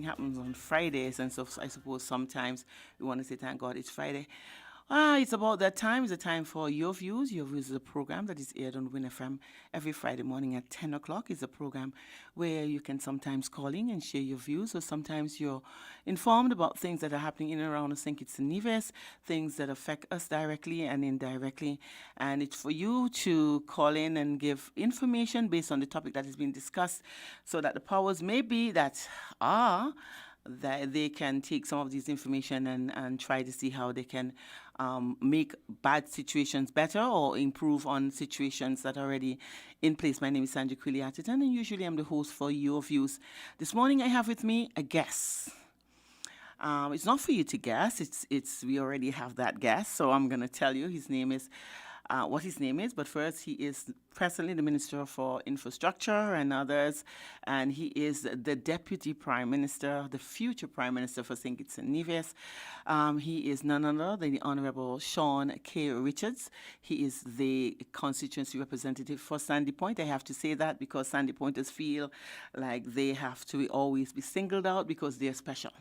happens on Fridays, and so I suppose sometimes we want to say thank God it's Friday. It's about that time. It's a time for Your Views. Your Views is a program that is aired on Win FM every Friday morning at 10 o'clock. It's a program where you can sometimes call in and share your views, or sometimes you're informed about things that are happening in and around us. Think it's Neves, things that affect us directly and indirectly. And it's for you to call in and give information based on the topic that is being discussed, so that the powers may be that are that they can take some of this information and try to see how they can make bad situations better or improve on situations that are already in place. My name is Sandra and usually I'm the host for Your Views. This morning I have with me a guest. It's not for you to guess. It's we already have that guest, so I'm going to tell you his name is what his name is. But first, he is presently the Minister for Infrastructure and others, and he is the Deputy Prime Minister, the future Prime Minister for St. Kitts and Nevis. He is none other than the Honorable Sean K. Richards. He is the constituency representative for Sandy Point. I have to say that because Sandy Pointers feel like they have to always be singled out because they're special.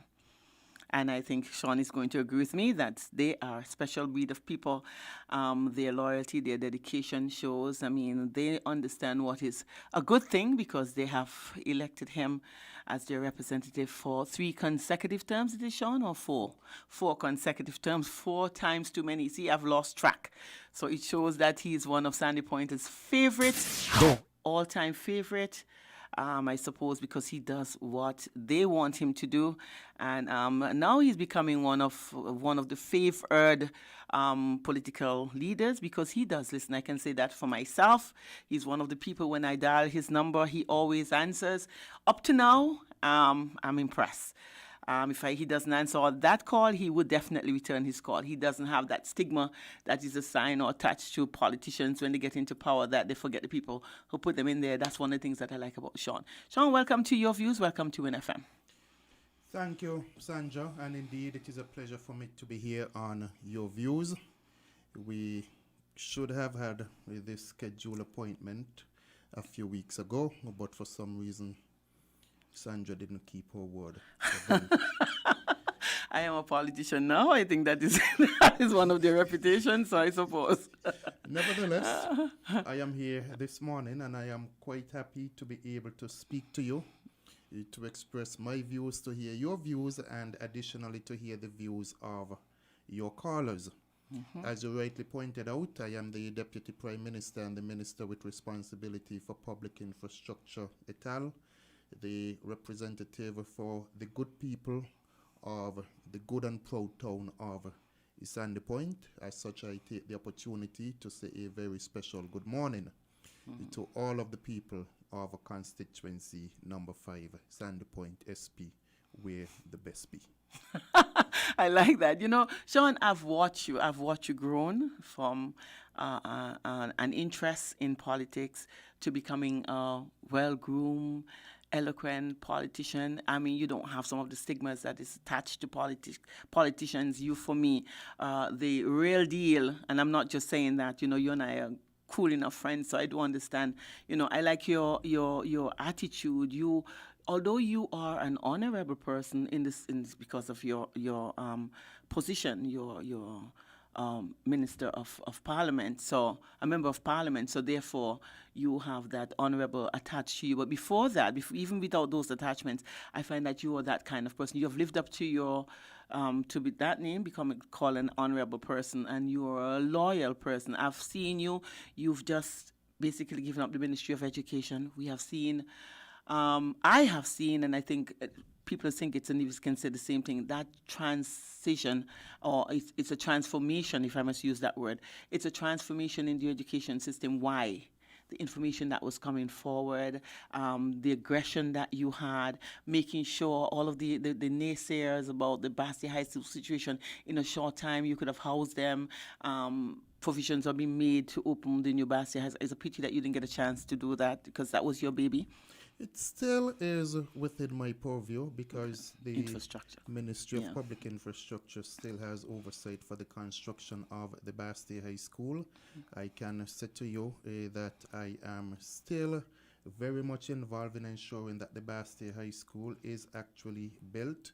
And I think Sean is going to agree with me that they are a special breed of people. Their loyalty, their dedication shows. I mean, they understand what is a good thing because they have elected him as their representative for 3 consecutive terms. Is it, Sean, or 4? 4 consecutive terms, 4 times too many. See, I've lost track. So it shows that he's one of Sandy Pointer's favorites, all-time favorite. I suppose because he does what they want him to do, and now he's becoming one of the favored political leaders because he does listen. I can say that for myself. He's one of the people when I dial his number, he always answers. Up to now, I'm impressed. If he doesn't answer that call, he would definitely return his call. He doesn't have that stigma that is assigned or attached to politicians when they get into power, that they forget the people who put them in there. That's one of the things that I like about Sean. Sean, welcome to Your Views. Welcome to NFM. Thank you, Sandra. And indeed, it is a pleasure for me to be here on Your Views. We should have had this scheduled appointment a few weeks ago, but for some reason, Sandra didn't keep her word. I am a politician now. I think that is one of their reputations, so I suppose. Nevertheless, I am here this morning and I am quite happy to be able to speak to you, to express my views, to hear your views, and additionally to hear the views of your callers. Mm-hmm. As you rightly pointed out, I am the Deputy Prime Minister and the Minister with responsibility for public infrastructure et al., the representative for the good people of the good and proud town of Sandy Point. As such, I take the opportunity to say a very special good morning to all of the people of constituency number 5, Sandy Point SP, where the best be. I like that. You know, Sean, I've watched you grown from an interest in politics to becoming a well-groomed, eloquent politician. I mean, you don't have some of the stigmas that is attached to politicians. You, for me, the real deal, and I'm not just saying that, you know, you and I are cool enough friends, so I do understand. You know, I like your attitude. Although you are an honorable person in this because of your position, your Minister of Parliament, so a member of Parliament, so therefore you have that honorable attached to you. But before that, even without those attachments, I find that you are that kind of person. You have lived up to your to be that name, called an honorable person, and you are a loyal person. I've seen you. You've just basically given up the Ministry of Education. We have seen. I have seen, and I think people think it's and can say the same thing, that transition, or it's a transformation, if I must use that word. It's a transformation in the education system. Why? The information that was coming forward, the aggression that you had, making sure all of the naysayers about the Basti High School situation, in a short time you could have housed them. Provisions are being made to open the new Basti High School. It's a pity that you didn't get a chance to do that because that was your baby. It still is within my purview because the Ministry of Public Infrastructure still has oversight for the construction of the Basti High School. I can say to you that I am still very much involved in ensuring that the Bastille High School is actually built.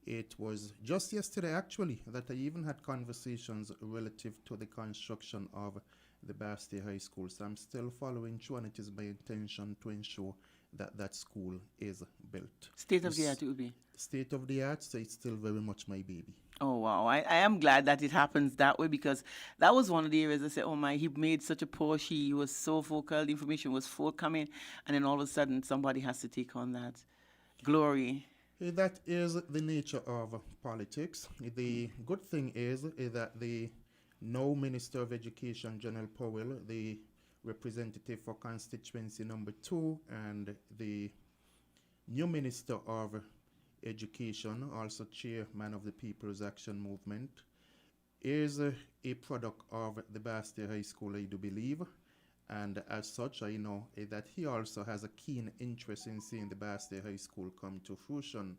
It was just yesterday, actually, that I even had conversations relative to the construction of the Bastille High School. So I'm still following through, and it is my intention to ensure that that school is built. State of the art it would be. State of the art, so it's still very much my baby. Oh wow! I am glad that it happens that way because that was one of the areas I said, "Oh my, he made such a push. He was so vocal. The information was forthcoming, and then all of a sudden, somebody has to take on that glory." That is the nature of politics. The good thing is that the now Minister of Education, General Powell, the representative for constituency number 2, and the new Minister of Education, also chairman of the People's Action Movement, is a product of the Bastille High School, I do believe. And as such, I know that he also has a keen interest in seeing the Bastille High School come to fruition.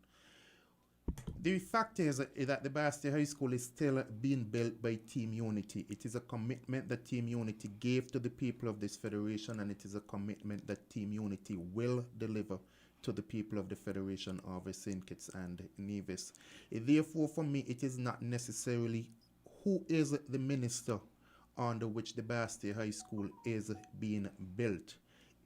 The fact is that the Bastille High School is still being built by Team Unity. It is a commitment that Team Unity gave to the people of this federation, and it is a commitment that Team Unity will deliver to the people of the Federation of St. Kitts and Nevis. Therefore, for me, it is not necessarily who is the minister under which the Bastille High School is being built.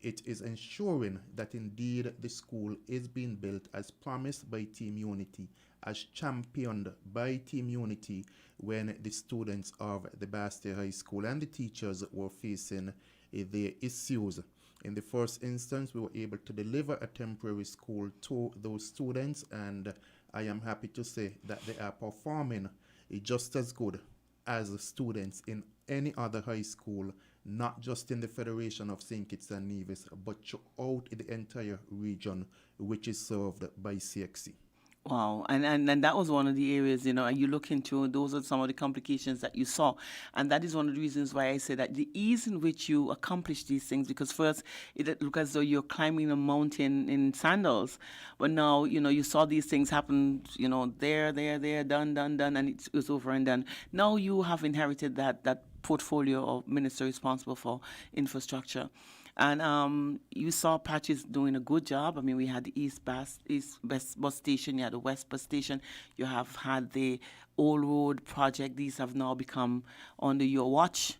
It is ensuring that indeed the school is being built as promised by Team Unity, as championed by Team Unity when the students of the Bastille High School and the teachers were facing their issues. In the first instance, we were able to deliver a temporary school to those students, and I am happy to say that they are performing just as good as students in any other high school, not just in the Federation of St. Kitts and Nevis, but throughout the entire region, which is served by CXC. Wow, and that was one of the areas, and you look into, those are some of the complications that you saw. And that is one of the reasons why I say that the ease in which you accomplish these things, because first it looked as though you're climbing a mountain in sandals, but now, you saw these things happen, there, done, and it was over and done. Now you have inherited that portfolio of minister responsible for infrastructure. And you saw Patches doing a good job. I mean, we had the East West bus station, you had the West bus station, you have had the Old Road project. These have now become under your watch.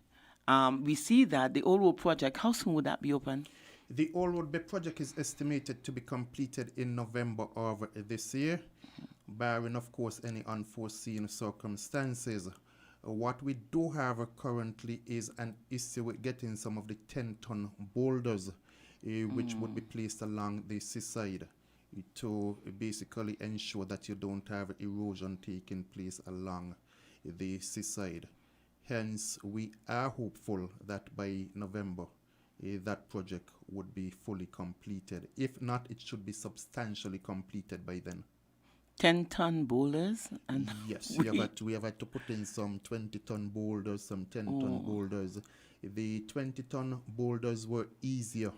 We see that the Old Road project, how soon would that be open? The Old Road project is estimated to be completed in November of this year, barring, of course, any unforeseen circumstances. What we do have currently is an issue with getting some of the 10-ton boulders, which would be placed along the seaside to basically ensure that you don't have erosion taking place along the seaside. Hence, we are hopeful that by November, that project would be fully completed. If not, it should be substantially completed by then. 10-ton boulders? And yes, we have had to put in some 20-ton boulders, some 10-ton boulders. The 20-ton boulders were easier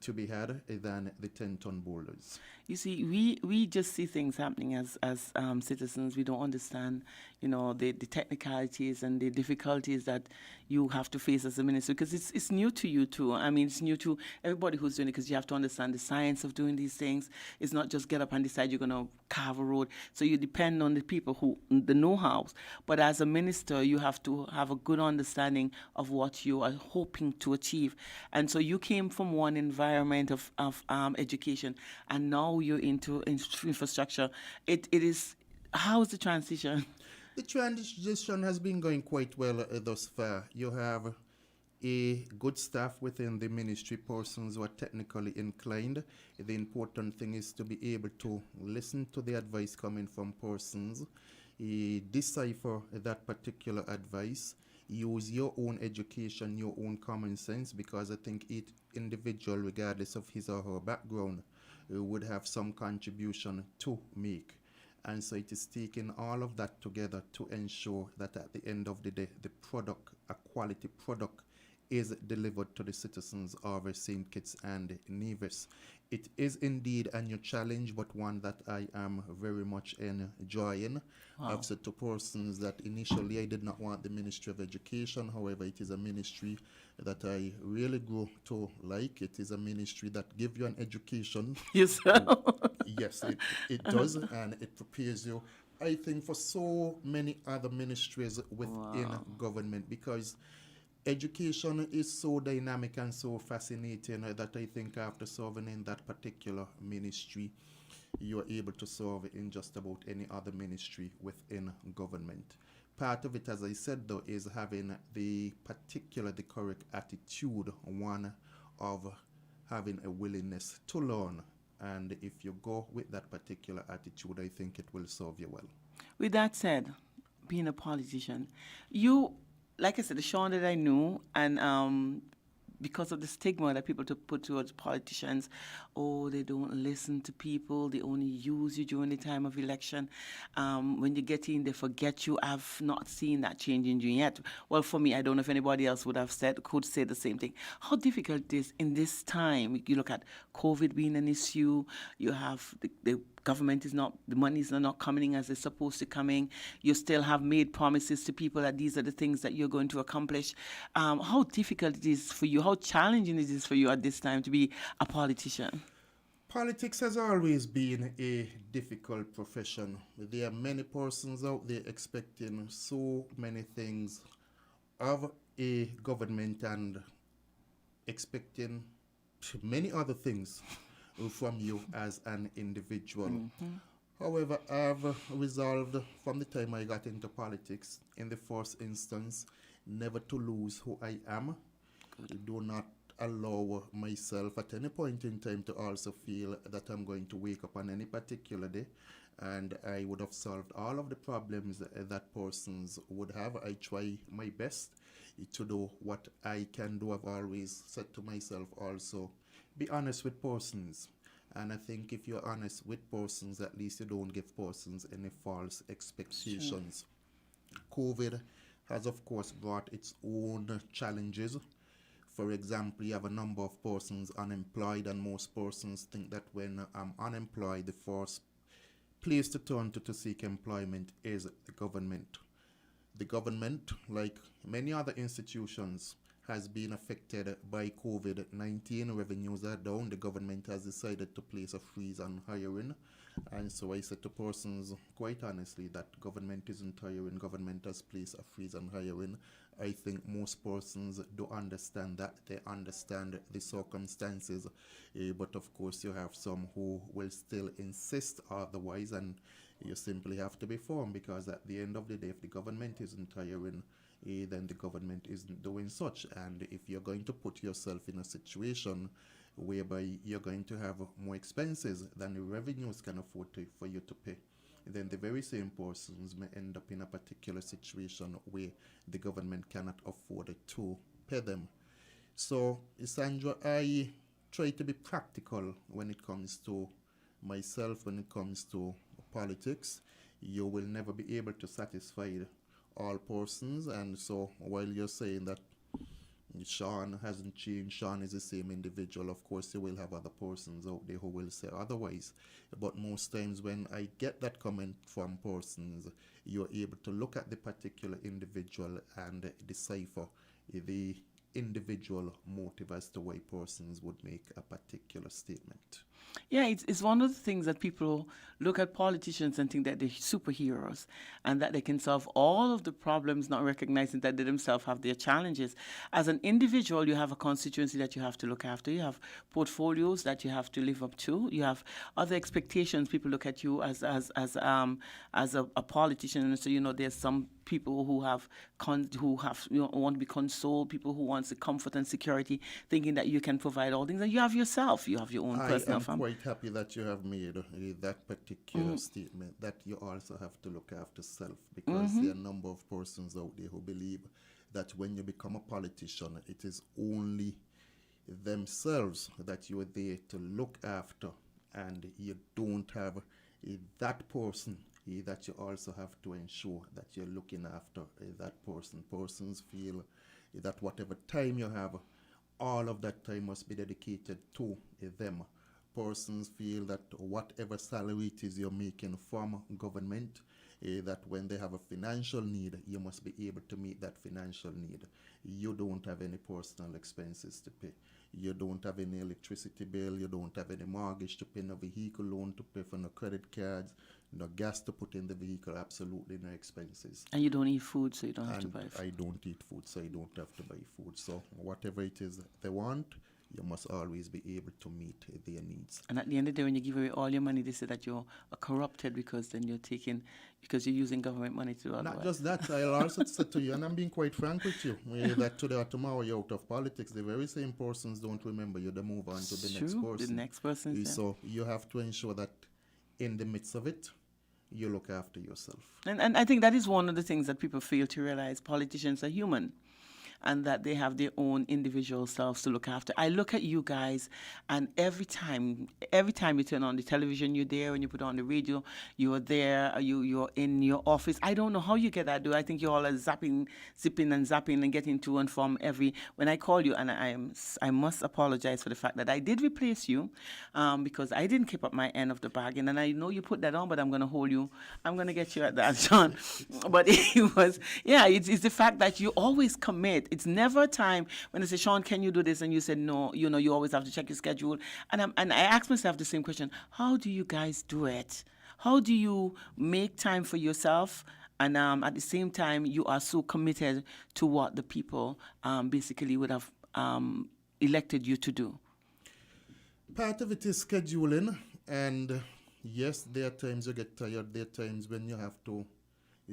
to be had than the 10-ton boulders. You see, we just see things happening as citizens. We don't understand, the technicalities and the difficulties that you have to face as a minister, because it's new to you too. I mean, it's new to everybody who's doing it, because you have to understand the science of doing these things. It's not just get up and decide you're going to carve a road. So you depend on the people who, the know-hows. But as a minister, you have to have a good understanding of what you are hoping to achieve. And so you came from one environment of education, and now you're into infrastructure. It is, how is the transition? The transition has been going quite well thus far. You have a good staff within the ministry, persons who are technically inclined. The important thing is to be able to listen to the advice coming from persons, decipher that particular advice, use your own education, your own common sense, because I think each individual, regardless of his or her background, would have some contribution to make. And so it is taking all of that together to ensure that at the end of the day, the product, a quality product, is delivered to the citizens of St. Kitts and Nevis. It is indeed a new challenge, but one that I am very much enjoying. I've Wow. said to persons that initially I did not want the Ministry of Education. However, it is a ministry that I really grow to like. It is a ministry that gives you an education. Yourself. Yes, it does, and it prepares you, I think, for so many other ministries within Wow. government, because education is so dynamic and so fascinating that I think after serving in that particular ministry, you are able to serve in just about any other ministry within government. Part of it, as I said, though, is having the correct attitude, one of having a willingness to learn. And if you go with that particular attitude, I think it will serve you well. With that said, being a politician, you, like I said, the Sean that I knew, and because of the stigma that people to put towards politicians, oh, they don't listen to people, they only use you during the time of election. When you get in, they forget you. I've not seen that change in you yet. Well, for me, I don't know if anybody else could say the same thing. How difficult it is in this time. You look at COVID being an issue, you have the government is not, the monies are not coming in as they're supposed to come in. You still have made promises to people that these are the things that you're going to accomplish. How difficult it is for you, how challenging it is for you at this time to be a politician. Politics has always been a difficult profession. There are many persons out there expecting so many things of a government and expecting many other things from you as an individual. However, I've resolved from the time I got into politics, in the first instance, never to lose who I am. Do not allow myself at any point in time to also feel that I'm going to wake up on any particular day and I would have solved all of the problems that persons would have. I try my best to do what I can do. I've always said to myself also, be honest with persons. And I think if you're honest with persons, at least you don't give persons any false Sure. expectations. COVID has, of course, brought its own challenges. For example, you have a number of persons unemployed, and most persons think that when I'm unemployed, the first place to turn to seek employment is the government. The government, like many other institutions, has been affected by COVID 19. Revenues are down. The government has decided to place a freeze on hiring. And so I said to persons, quite honestly, that government isn't hiring, government has placed a freeze on hiring. I think most persons do understand that. They understand the circumstances. But of course, you have some who will still insist otherwise, and you simply have to be firm, because at the end of the day, if the government isn't hiring, then the government isn't doing such. And if you're going to put yourself in a situation whereby you're going to have more expenses than the revenues can afford for you to pay, then the very same persons may end up in a particular situation where the government cannot afford to pay them. So, Sandra, I try to be practical when it comes to myself, when it comes to politics. You will never be able to satisfy all persons, and so while you're saying that Sean hasn't changed, Sean is the same individual, of course you will have other persons out there who will say otherwise. But most times when I get that comment from persons, you're able to look at the particular individual and decipher the individual motive as to why persons would make a particular statement. Yeah, it's one of the things that people look at politicians and think that they're superheroes and that they can solve all of the problems, not recognizing that they themselves have their challenges. As an individual, you have a constituency that you have to look after. You have portfolios that you have to live up to. You have other expectations. People look at you as a politician, and so there's some people who want to be consoled, people who want the comfort and security, thinking that you can provide all things, and you have yourself, you have your own I personal am family. quite happy that you have made that particular statement, that you also have to look after self, because there are a number of persons out there who believe that when you become a politician, it is only themselves that you are there to look after, and you don't have that person that you also have to ensure that you're looking after that person. Persons feel that whatever time you have, all of that time must be dedicated to them. Persons feel that whatever salary it is you're making from government, that when they have a financial need, you must be able to meet that financial need. You don't have any personal expenses to pay. You don't have any electricity bill. You don't have any mortgage to pay, no vehicle loan to pay for, no credit cards, no gas to put in the vehicle, absolutely no expenses. And you don't eat food, so you don't have to And buy food. I don't eat food, so I don't have to buy food. So whatever it is they want, you must always be able to meet their needs. And at the end of the day, when you give away all your money, they say that you're corrupted because then because you're using government money to do Not otherwise. just that, I'll also say to you, and I'm being quite frank with you, that today or tomorrow you're out of politics. The very same persons don't remember you, they move on to the It's next true. person. The next person is there. So you have to ensure that in the midst of it, you look after yourself. And I think that is one of the things that people fail to realize. Politicians are human and that they have their own individual selves to look after. I look at you guys, and every time you turn on the television, you're there. When you put on the radio, you're there. You're in your office. I don't know how you get that. I think you all are zipping and getting to and from every. When I call you, and I must apologize for the fact that I did replace you, because I didn't keep up my end of the bargain, and I know you put that on, but I'm going to hold you. I'm going to get you at that, Sean. But it was, yeah, it's the fact that you always commit. It's never a time when they say, Sean, can you do this? And you said, no, you always have to check your schedule. And I ask myself the same question. How do you guys do it? How do you make time for yourself? And at the same time, you are so committed to what the people basically would have elected you to do. Part of it is scheduling, and yes, there are times you get tired. There are times when you have to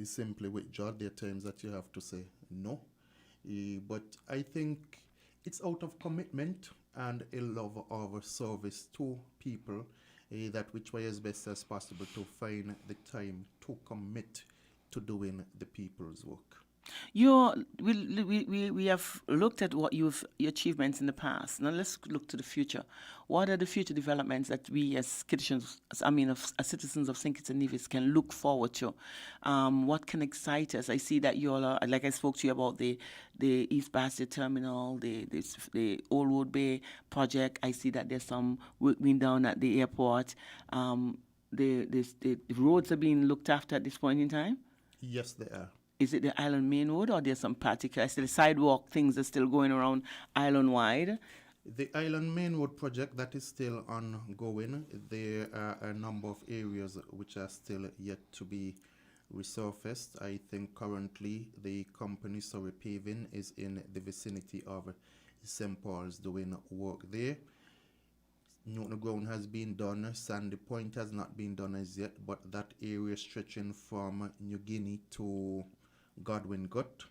simply withdraw. There are times that you have to say no. But I think it's out of commitment and a love of service to people, that we try as best as possible to find the time to commit to doing the people's work. We have looked at what your achievements in the past. Now let's look to the future. What are the future developments that we as citizens, as citizens of St. Kitts and Nevis, can look forward to? What can excite us? I see that you all are, like I spoke to you about the East Bastion Terminal, the Old Road Bay project. I see that there's some work being done at the airport. The roads are being looked after at this point in time. Yes, they are. Is it the island main road, or there's some particular, still sidewalk things are still going around island wide? The Island Main Road project, that is still ongoing. There are a number of areas which are still yet to be resurfaced. I think currently the company Surrey Paving is in the vicinity of St. Paul's doing work there. Newton Ground has been done. Sandy Point has not been done as yet, but that area stretching from New Guinea to Godwin Gut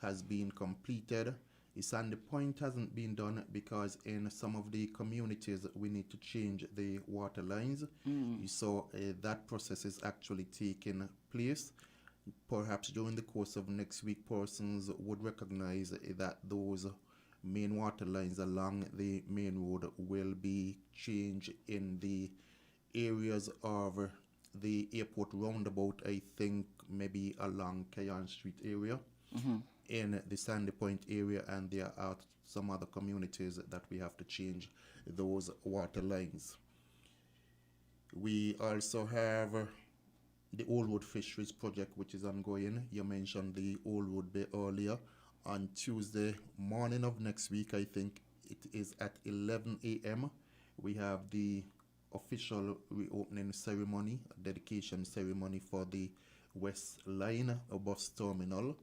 has been completed. Sandy Point hasn't been done because in some of the communities we need to change the water lines. So that process is actually taking place. Perhaps during the course of next week, persons would recognize that those main water lines along the main road will be changed in the areas of the airport roundabout. I think maybe along Cayon Street area, in the Sandy Point area, and there are some other communities that we have to change those water lines. We also have the Old Road Fisheries project, which is ongoing. You mentioned the Old Road Bay earlier. On Tuesday morning of next week, I think it is at 11 a.m., we have the official reopening ceremony, dedication ceremony for the West Line bus terminal.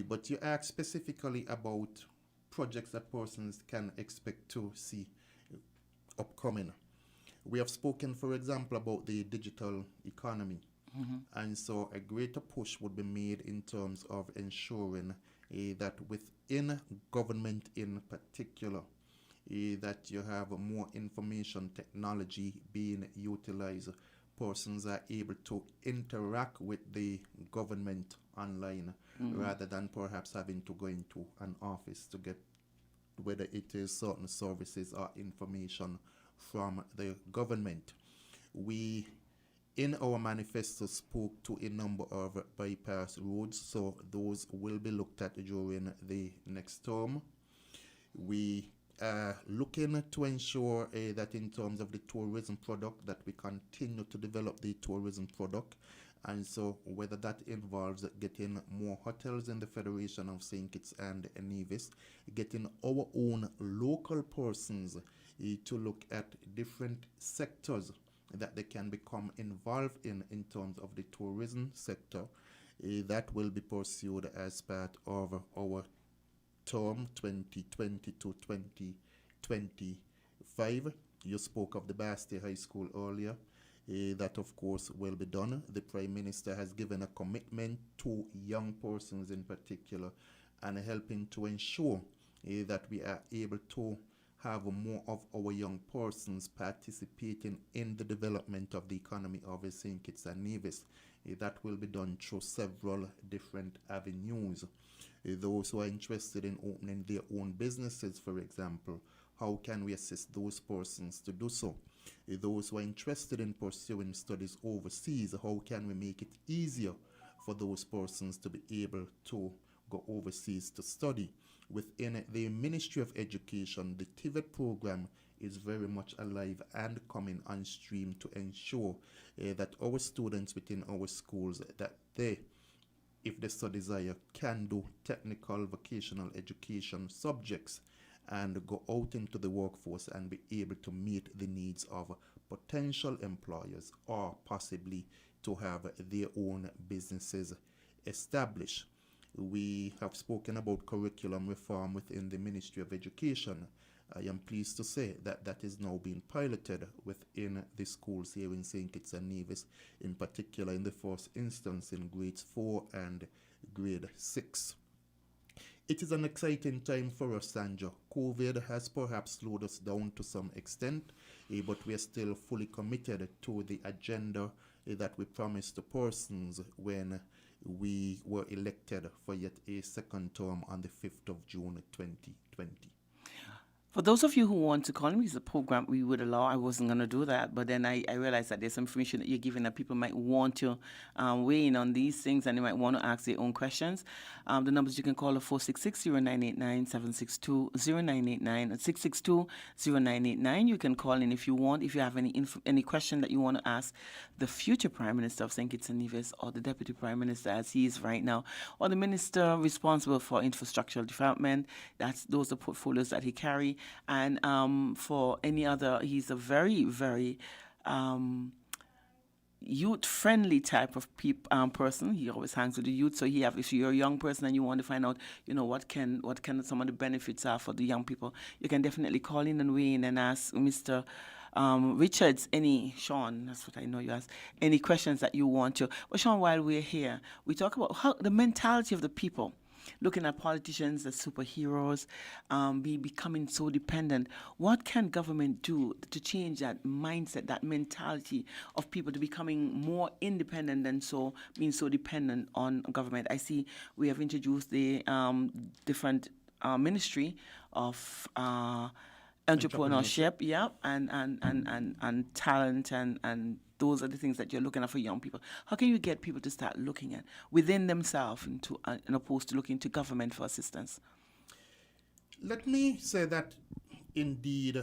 But you asked specifically about projects that persons can expect to see upcoming. We have spoken, for example, about the digital economy. And so a greater push would be made in terms of ensuring that within government in particular, that you have more information technology being utilized. Persons are able to interact with the government online rather than perhaps having to go into an office to get whether it is certain services or information from the government. We in our manifesto spoke to a number of bypass roads, so those will be looked at during the next term. We are looking to ensure that in terms of the tourism product, that we continue to develop the tourism product. And so whether that involves getting more hotels in the Federation of St. Kitts and Nevis, getting our own local persons to look at different sectors that they can become involved in terms of the tourism sector, that will be pursued as part of our term 2020 to 2025. You spoke of the Basti High School earlier. That, of course, will be done. The Prime Minister has given a commitment to young persons in particular and helping to ensure that we are able to have more of our young persons participating in the development of the economy of St. Kitts and Nevis. That will be done through several different avenues. Those who are interested in opening their own businesses, for example, how can we assist those persons to do so? Those who are interested in pursuing studies overseas, how can we make it easier for those persons to be able to go overseas to study? Within the Ministry of Education, the TVET program is very much alive and coming on stream to ensure that our students within our schools, that they, if they so desire, can do technical vocational education subjects and go out into the workforce and be able to meet the needs of potential employers or possibly to have their own businesses established. We have spoken about curriculum reform within the Ministry of Education. I am pleased to say that that is now being piloted within the schools here in St. Kitts and Nevis, in particular in the first instance in grades 4 and grade 6. It is an exciting time for us, Sandra. COVID has perhaps slowed us down to some extent, but we are still fully committed to the agenda that we promised to persons when we were elected for yet a second term on the 5th of June 2020. For those of you who want to call me, it's a program we would allow. I wasn't going to do that, but then I realized that there's some information that you're giving that people might want to weigh in on these things and they might want to ask their own questions. The numbers you can call are 466-0989, 762-0989, and 662-0989. You can call in if you want, if you have any question that you want to ask the future Prime Minister of St. Kitts and Nevis or the Deputy Prime Minister as he is right now, or the Minister responsible for infrastructural development. Those are portfolios that he carry. And for any other, he's a very, very youth-friendly type of person. He always hangs with the youth. So if you're a young person and you want to find out, what can some of the benefits are for the young people, you can definitely call in and weigh in and ask Mr. Richards, Sean, that's what I know you ask, any questions that you want to. But Sean, while we're here, we talk about how the mentality of the people, looking at politicians as superheroes, becoming so dependent. What can government do to change that mindset, that mentality of people to becoming more independent and so being so dependent on government? I see we have introduced the different ministry of entrepreneurship, yeah, and talent and those are the things that you're looking at for young people. How can you get people to start looking at within themselves into opposed to looking to government for assistance? Let me say that indeed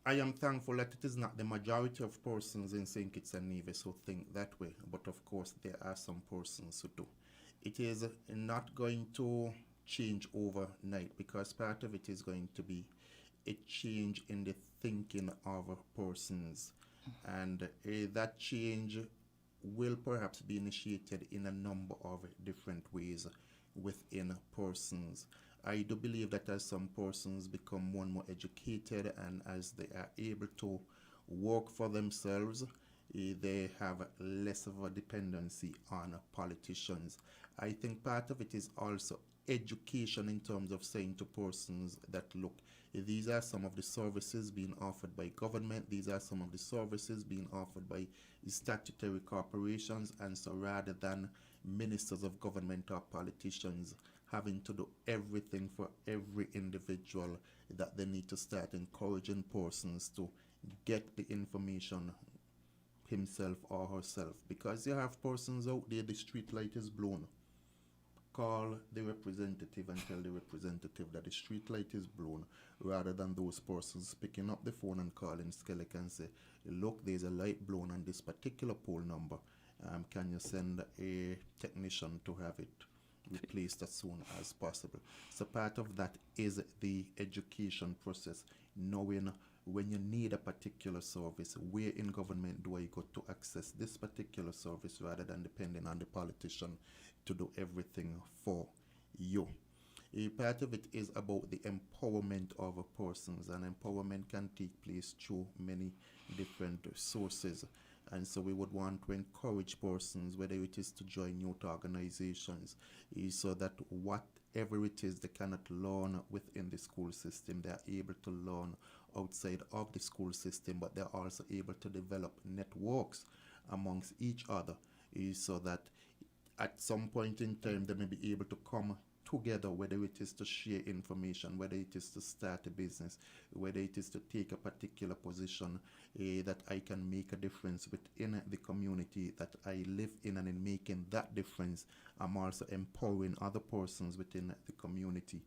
I am thankful that it is not the majority of persons in St. Kitts and Nevis who think that way, but of course there are some persons who do. It is not going to change overnight because part of it is going to be a change in the thinking of persons. And that change will perhaps be initiated in a number of different ways within persons. I do believe that as some persons become more and more educated and as they are able to work for themselves, they have less of a dependency on politicians. I think part of it is also education in terms of saying to persons that, look, these are some of the services being offered by government, these are some of the services being offered by statutory corporations, and so rather than ministers of government or politicians having to do everything for every individual, that they need to start encouraging persons to get the information himself or herself, because you have persons out there, the street light is blown. Call the representative and tell the representative that the street light is blown, rather than those persons picking up the phone and calling Skellig and say, look, there's a light blown on this particular pole number. Can you send a technician to have it replaced as soon as possible? So part of that is the education process, knowing when you need a particular service, where in government do I go to access this particular service, rather than depending on the politician to do everything for you. A part of it is about the empowerment of persons, and empowerment can take place through many different sources. And so we would want to encourage persons, whether it is to join youth organizations, so that whatever it is they cannot learn within the school system, they are able to learn outside of the school system, but they're also able to develop networks amongst each other, so that at some point in time they may be able to come together, whether it is to share information, whether it is to start a business, whether it is to take a particular position, that I can make a difference within the community that I live in, and in making that difference, I'm also empowering other persons within the community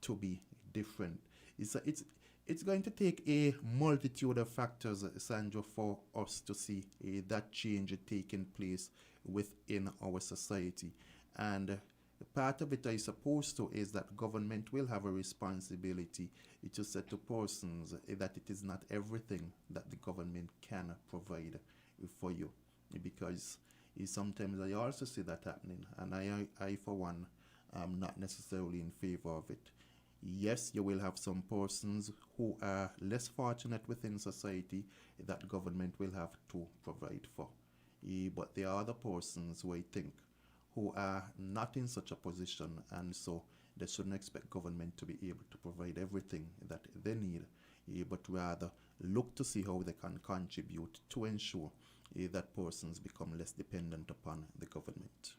to be different. It's going to take a multitude of factors, Sandra, for us to see that change taking place within our society. And part of it, I suppose, too, is that government will have a responsibility to say to persons that it is not everything that the government can provide for you. Because sometimes I also see that happening, and I for one, am not necessarily in favor of it. Yes, you will have some persons who are less fortunate within society that government will have to provide for. But there are other persons who I think who are not in such a position, and so they shouldn't expect government to be able to provide everything that they need, but rather look to see how they can contribute to ensure that persons become less dependent upon the government.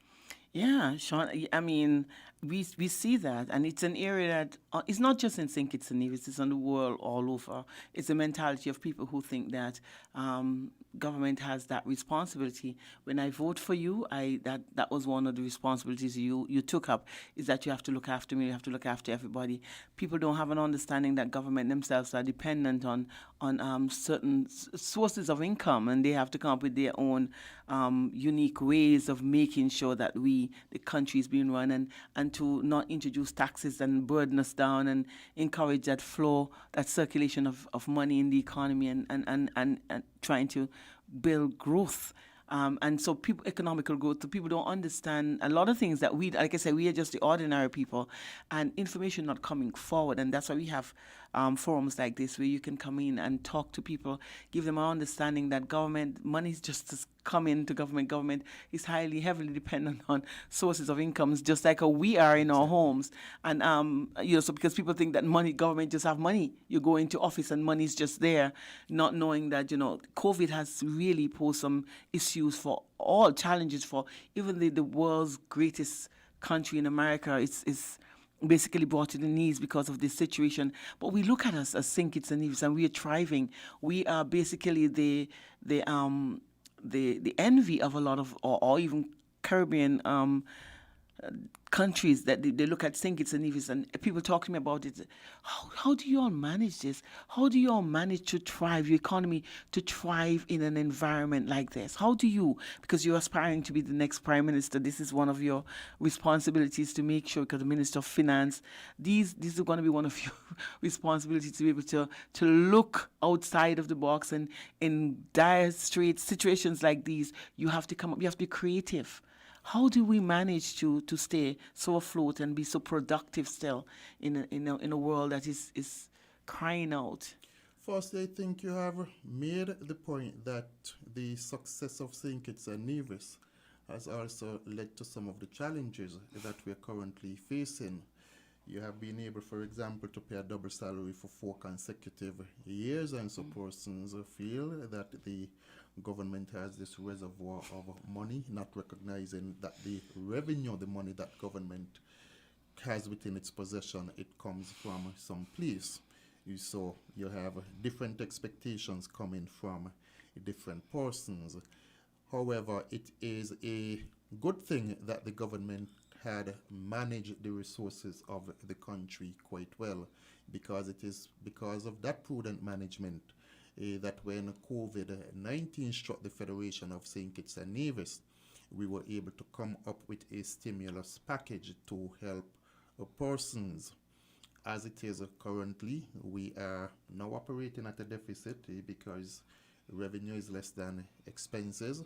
Yeah, Sean. I mean, we see that, and it's an area that it's not just in St. Kitts and Nevis; it's on the world all over. It's a mentality of people who think that government has that responsibility. When I vote for you, that was one of the responsibilities you took up, is that you have to look after me, you have to look after everybody. People don't have an understanding that government themselves are dependent on certain sources of income, and they have to come up with their own unique ways of making sure that the country is being run, and to not introduce taxes and burden us down, and encourage that flow, that circulation of money in the economy, and trying to build growth. And so economical growth, so people don't understand a lot of things that like I said, we are just the ordinary people, and information not coming forward. And that's why we have forums like this, where you can come in and talk to people, give them an understanding that government money is just to come into government. Government is heavily dependent on sources of incomes, just like how we are in our homes. And so because people think that government just have money, you go into office and money is just there, not knowing that COVID has really posed some issues for all challenges for even the world's greatest country in America. It's basically brought to the knees because of this situation. But we look at us as St. Kitts and Nevis, and we are thriving. We are basically the envy of a lot of, or even Caribbean countries, that they look at St. Kitts and Nevis, and people talk to me about it. How do you all manage this? How do you all manage to thrive, your economy to thrive in an environment like this? How do you, because you're aspiring to be the next prime minister, this is one of your responsibilities, to make sure, because the minister of finance, these are going to be one of your responsibilities, to be able to look outside of the box, and in dire straits situations like these, you have to come up, you have to be creative. How do we manage to stay so afloat and be so productive still in a world that is crying out? First, I think you have made the point that the success of St. Kitts and Nevis has also led to some of the challenges that we are currently facing. You have been able, for example, to pay a double salary for 4 consecutive years, and so persons feel that the government has this reservoir of money, not recognizing that the revenue, the money that government has within its possession, it comes from some place. So you have different expectations coming from different persons. However, it is a good thing that the government had managed the resources of the country quite well, because it is because of that prudent management that when COVID 19 struck the Federation of St. Kitts and Nevis, we were able to come up with a stimulus package to help persons. As it is currently, we are now operating at a deficit because revenue is less than expenses,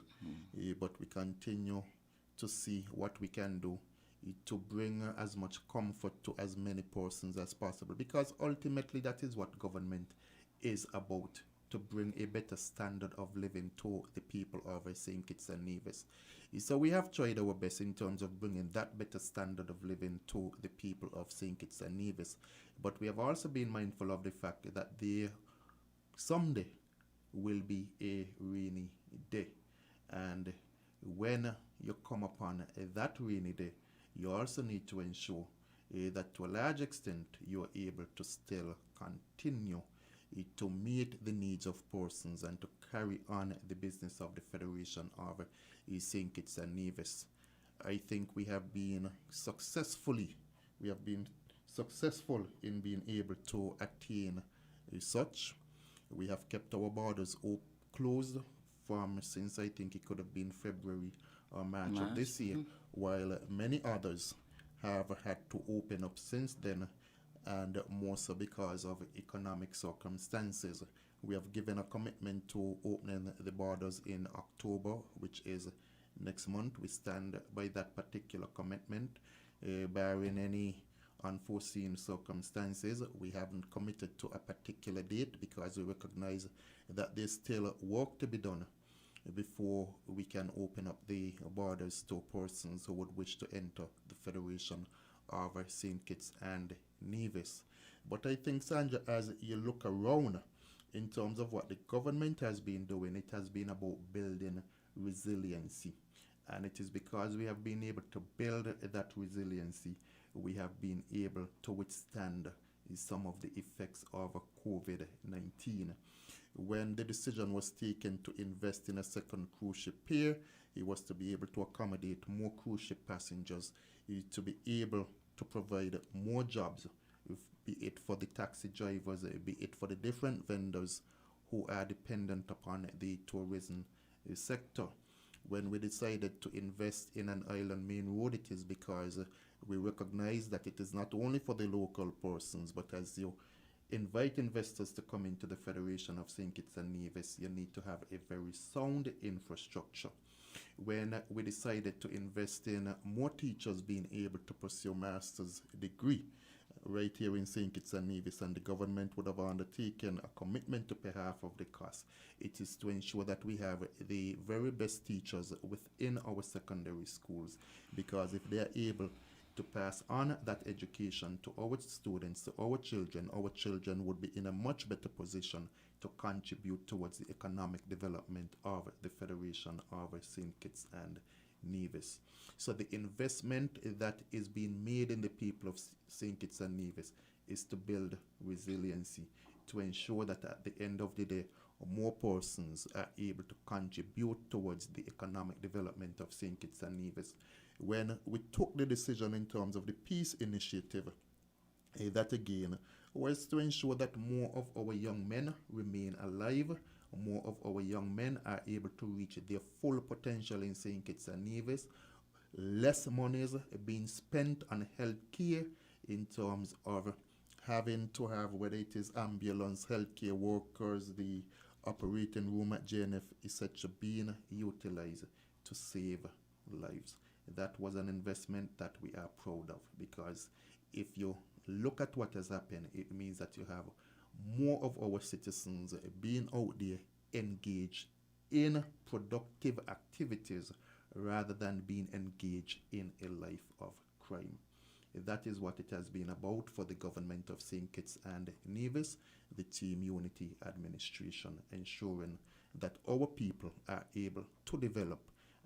but we continue to see what we can do to bring as much comfort to as many persons as possible, because ultimately that is what government is about, to bring a better standard of living to the people of St. Kitts and Nevis. So we have tried our best in terms of bringing that better standard of living to the people of St. Kitts and Nevis, but we have also been mindful of the fact that there someday will be a rainy day, and when you come upon that rainy day, you also need to ensure that to a large extent you are able to still continue to meet the needs of persons and to carry on the business of the Federation of St. Kitts and Nevis. I think we have been successful in being able to attain such. We have kept our borders closed from since I think it could have been February or March of this year, while many others have had to open up since then, and more so because of economic circumstances. We have given a commitment to opening the borders in October, which is next month. We stand by that particular commitment, barring any unforeseen circumstances. We haven't committed to a particular date because we recognize that there's still work to be done before we can open up the borders to persons who would wish to enter the Federation of St. Kitts and Nevis. But I think, Sandra, as you look around in terms of what the government has been doing, it has been about building resiliency. And it is because we have been able to build that resiliency, we have been able to withstand some of the effects of COVID 19. When the decision was taken to invest in a second cruise ship pier, it was to be able to accommodate more cruise ship passengers, to be able to provide more jobs, be it for the taxi drivers, be it for the different vendors who are dependent upon the tourism sector. When we decided to invest in an island main road, it is because we recognize that it is not only for the local persons, but as you invite investors to come into the Federation of St. Kitts and Nevis, you need to have a very sound infrastructure. When we decided to invest in more teachers being able to pursue master's degree right here in St. Kitts and Nevis, and the government would have undertaken a commitment to pay half of the cost, it is to ensure that we have the very best teachers within our secondary schools, because if they are able to pass on that education to our students, to our children would be in a much better position to contribute towards the economic development of the Federation of St. Kitts and Nevis. So the investment that is being made in the people of St. Kitts and Nevis is to build resiliency, to ensure that at the end of the day, more persons are able to contribute towards the economic development of St. Kitts and Nevis. When we took the decision in terms of the peace initiative, that again was to ensure that more of our young men remain alive, more of our young men are able to reach their full potential in St. Kitts and Nevis. Less money is being spent on health care in terms of having to have, whether it is ambulance, healthcare workers, the operating room at JNF, etc., being utilized to save lives. That was an investment that we are proud of, because if you look at what has happened, it means that you have more of our citizens being out there engaged in productive activities rather than being engaged in a life of crime. That is what it has been about for the government of St. Kitts and Nevis, the Team Unity administration, ensuring that our people are able to develop,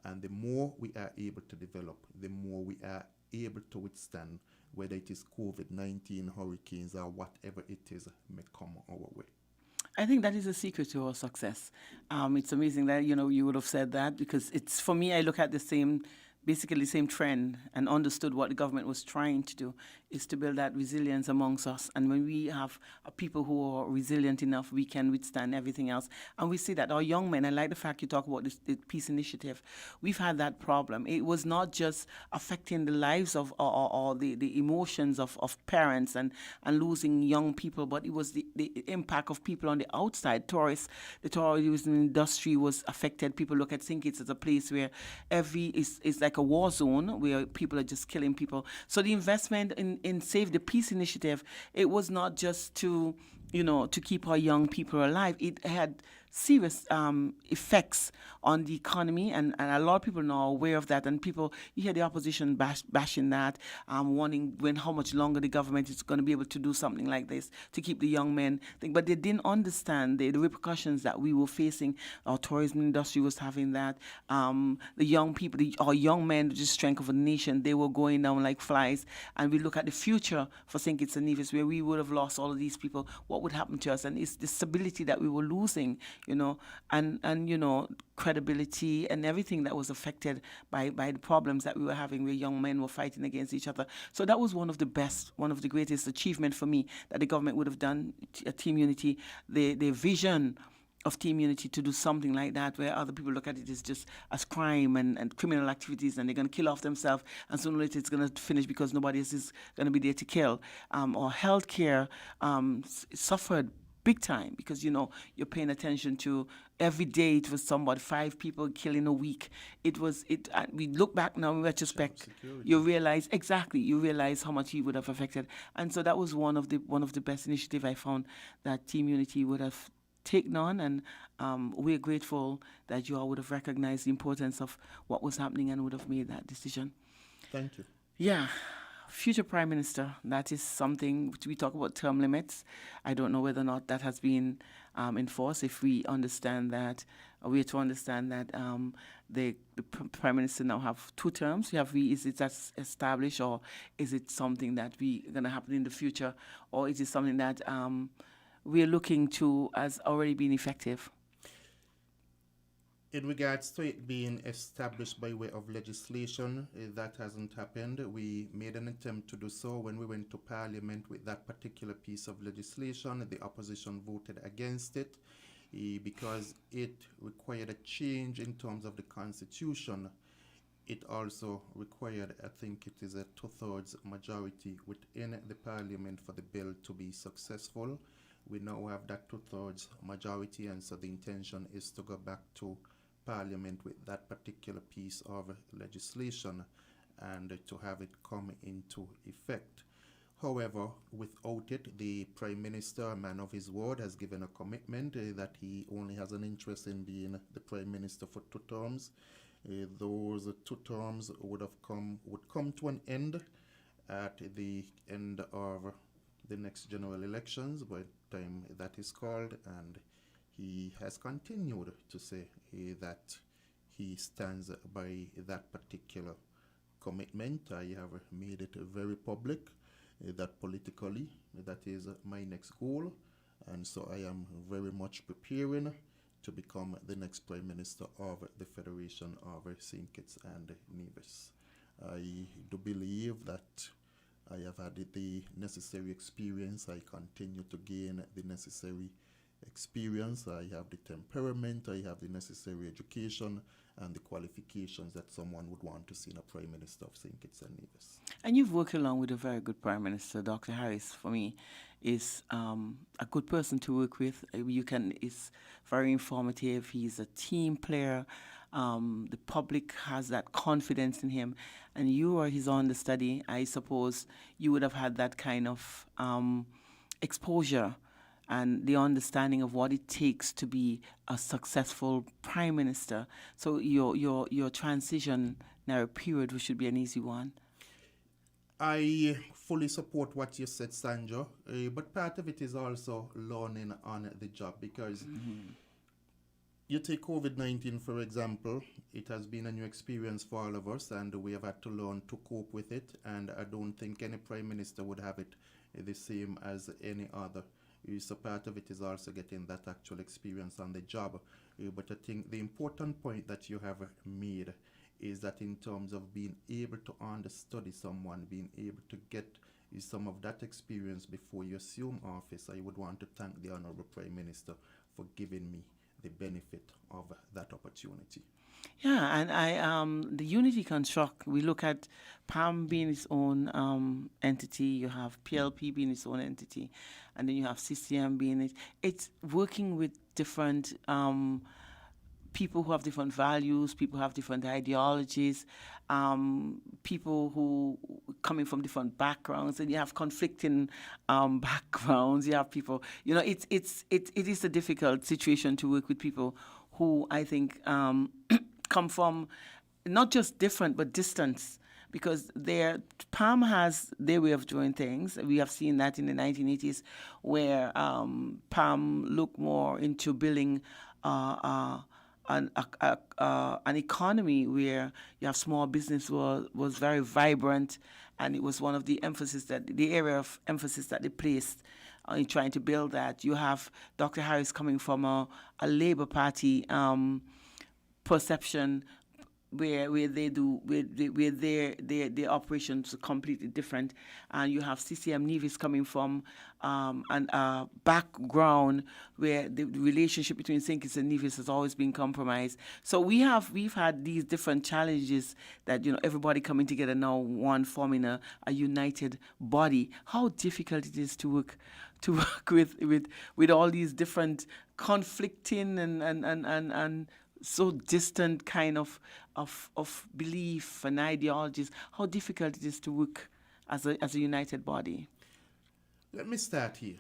and the more we are able to develop, the more we are able to withstand, whether it is COVID-19, hurricanes, or whatever it is may come our way. I think that is a secret to our success. It's amazing that you would have said that, because it's, for me, I look at the same, basically the same trend, and understood what the government was trying to do is to build that resilience amongst us. And when we have people who are resilient enough, we can withstand everything else. And we see that our young men, I like the fact you talk about this, the peace initiative. We've had that problem. It was not just affecting the lives of, or the emotions of parents, and losing young people, but it was the impact of people on the outside. Tourists, the tourism industry was affected. People look at St. Kitts as a place where every is like a war zone, where people are just killing people. So the investment in Save the Peace initiative, it was not just to, to keep our young people alive. It had serious effects on the economy, and a lot of people now are aware of that. And people, you hear the opposition bashing that, wanting when how much longer the government is going to be able to do something like this to keep the young men. But they didn't understand the repercussions that we were facing. Our tourism industry was having that. The young people, our young men, the strength of a nation, they were going down like flies. And we look at the future for St. Kitts and Nevis, where we would have lost all of these people. What would happen to us? And it's the stability that we were losing, and credibility and everything that was affected by the problems that we were having, where young men were fighting against each other. So that was one of the greatest achievement for me that the government would have done. Team Unity, the vision of Team Unity to do something like that, where other people look at it as just as crime and criminal activities, and they're going to kill off themselves, and sooner or later it's going to finish because nobody else is going to be there to kill. Or healthcare suffered big time, because you're paying attention to every day. It was somebody, 5 people killing a week. We look back now in retrospect, you realize how much he would have affected. And so that was one of the best initiative I found that Team Unity would have taken on. And we're grateful that you all would have recognized the importance of what was happening and would have made that decision. Thank you. Yeah. Future Prime Minister, that is something. We talk about term limits. I don't know whether or not that has been enforced. If we understand that, we to understand that the Prime Minister now have 2 terms. Is it that's established, or is it something that we going to happen in the future, or is it something that we're looking to as already being effective? In regards to it being established by way of legislation, that hasn't happened. We made an attempt to do so when we went to Parliament with that particular piece of legislation. The opposition voted against it because it required a change in terms of the Constitution. It also required, I think it is a 2/3 majority within the Parliament for the bill to be successful. We now have that 2/3 majority, and so the intention is to go back to Parliament with that particular piece of legislation and to have it come into effect. However, without it, the Prime Minister, a man of his word, has given a commitment that he only has an interest in being the Prime Minister for 2 terms. Those 2 terms would come to an end at the end of the next general elections, by the time that is called, and he has continued to say that he stands by that particular commitment. I have made it very public that politically that is my next goal, and so I am very much preparing to become the next Prime Minister of the Federation of St. Kitts and Nevis. I do believe that I have had the necessary experience. I continue to gain the necessary experience. I have the temperament, I have the necessary education and the qualifications that someone would want to see in a Prime Minister of St. Kitts and Nevis. And you've worked along with a very good Prime Minister. Dr. Harris, for me, is a good person to work with. Is very informative. He's a team player. The public has that confidence in him, and you are his understudy. I suppose you would have had that kind of exposure and the understanding of what it takes to be a successful Prime Minister. So your transitionary period should be an easy one. I fully support what you said, Sandra, but part of it is also learning on the job, because you take COVID-19, for example. It has been a new experience for all of us, and we have had to learn to cope with it, and I don't think any Prime Minister would have it the same as any other. So part of it is also getting that actual experience on the job. But I think the important point that you have made is that in terms of being able to understudy someone, being able to get some of that experience before you assume office, I would want to thank the Honorable Prime Minister for giving me the benefit of that opportunity. Yeah, and the unity construct, we look at PAM being its own entity, you have PLP being its own entity, and then you have CCM being it. It's working with different people who have different values, people who have different ideologies, people who coming from different backgrounds, and you have conflicting backgrounds. You have people, it is a difficult situation to work with people who I think come from not just different but distance, because their Palm has their way of doing things. We have seen that in the 1980s, where Palm looked more into building an economy where you have small business was very vibrant, and it was one of the area of emphasis that they placed in trying to build that. You have Dr. Harris coming from a Labour Party perception, where they do where their operations are completely different, and you have CCM Nevis coming from a background where the relationship between St. Kitts and Nevis has always been compromised. So we've had these different challenges that everybody coming together now, one forming a united body. How difficult it is to work with all these different conflicting and so distant kind of belief and ideologies, how difficult it is to work as a united body. Let me start here.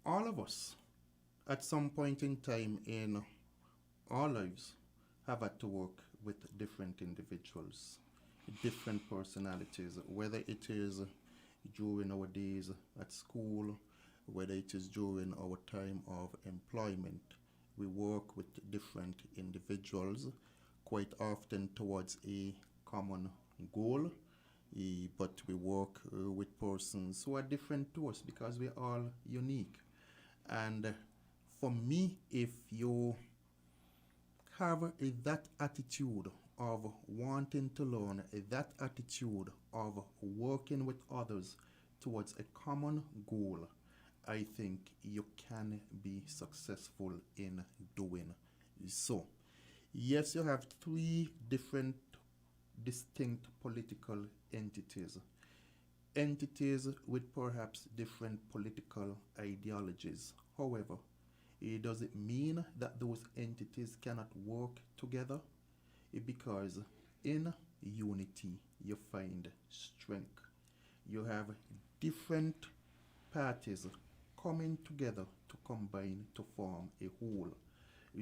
All of us, at some point in time in our lives, have had to work with different individuals, different personalities, whether it is during our days at school, whether it is during our time of employment. We work with different individuals, quite often towards a common goal, but we work with persons who are different to us because we're all unique. And for me, if you have that attitude of wanting to learn, that attitude of working with others towards a common goal, I think you can be successful in doing so. Yes, you have three different distinct political entities with perhaps different political ideologies. However, does it mean that those entities cannot work together? Because in unity you find strength. You have different parties coming together to combine to form a whole.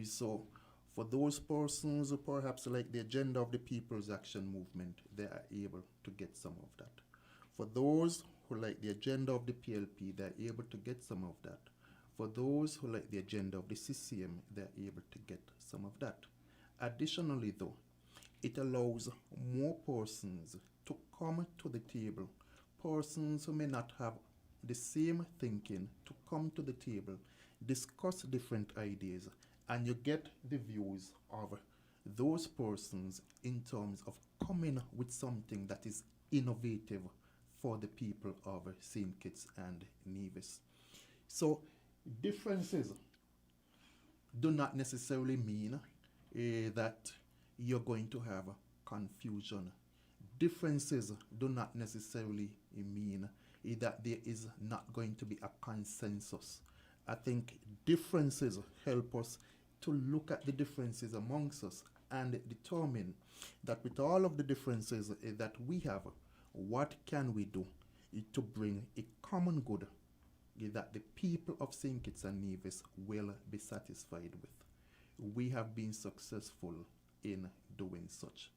So, for those persons who perhaps like the agenda of the People's Action Movement, they are able to get some of that. For those who like the agenda of the PLP, they are able to get some of that. For those who like the agenda of the CCM, they are able to get some of that. Additionally, though, it allows more persons to come to the table, persons who may not have the same thinking to come to the table, discuss different ideas, and you get the views of those persons in terms of coming with something that is innovative for the people of St. Kitts and Nevis. So, differences do not necessarily mean that you're going to have confusion. Differences do not necessarily mean that there is not going to be a consensus. I think differences help us to look at the differences amongst us and determine that with all of the differences that we have, what can we do to bring a common good that the people of St. Kitts and Nevis will be satisfied with. We have been successful in doing such.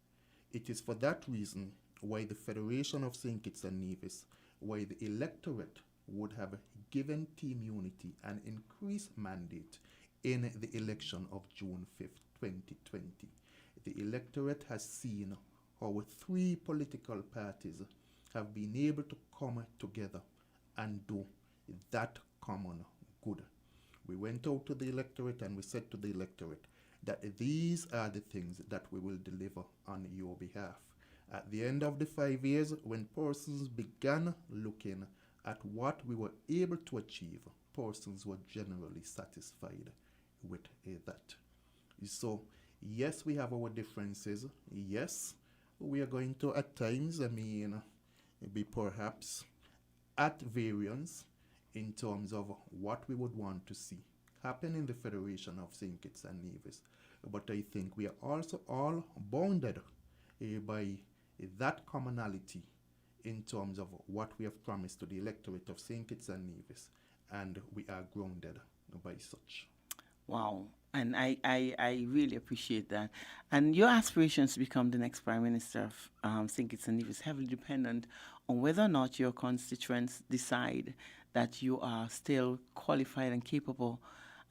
It is for that reason why the Federation of St. Kitts and Nevis, why the electorate would have given Team Unity an increased mandate in the election of June 5th, 2020. The electorate has seen how three political parties have been able to come together and do that common good. We went out to the electorate and we said to the electorate that these are the things that we will deliver on your behalf. At the end of the 5 years, when persons began looking at what we were able to achieve, persons were generally satisfied with that. So, yes, we have our differences. Yes, we are going to, at times, be perhaps at variance in terms of what we would want to see happen in the Federation of St. Kitts and Nevis. But I think we are also all bounded by that commonality in terms of what we have promised to the electorate of St. Kitts and Nevis, and we are grounded by such. Wow. And I really appreciate that. And your aspirations to become the next Prime Minister of St. Kitts and Nevis heavily dependent on whether or not your constituents decide that you are still qualified and capable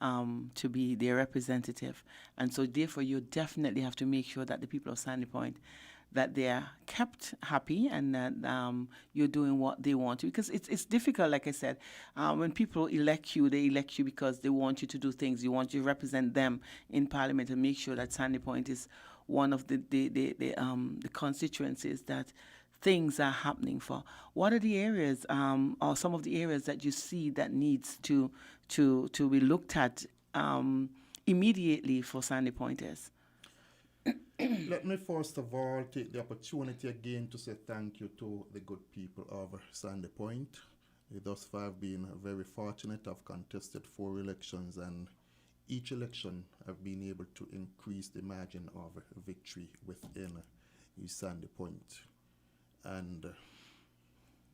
to be their representative. And so therefore you definitely have to make sure that the people of Sandy Point, that they are kept happy and that you're doing what they want to. Because it's difficult, like I said, when people elect you, they elect you because they want you to do things. You want you to represent them in Parliament and make sure that Sandy Point is one of the constituencies that things are happening for. What are the areas or some of the areas that you see that needs to be looked at immediately for Sandy Pointers? Let me first of all take the opportunity again to say thank you to the good people of Sandy Point. Thus far, I've been very fortunate. I've contested 4 elections, and each election I've been able to increase the margin of victory within Sandy Point. And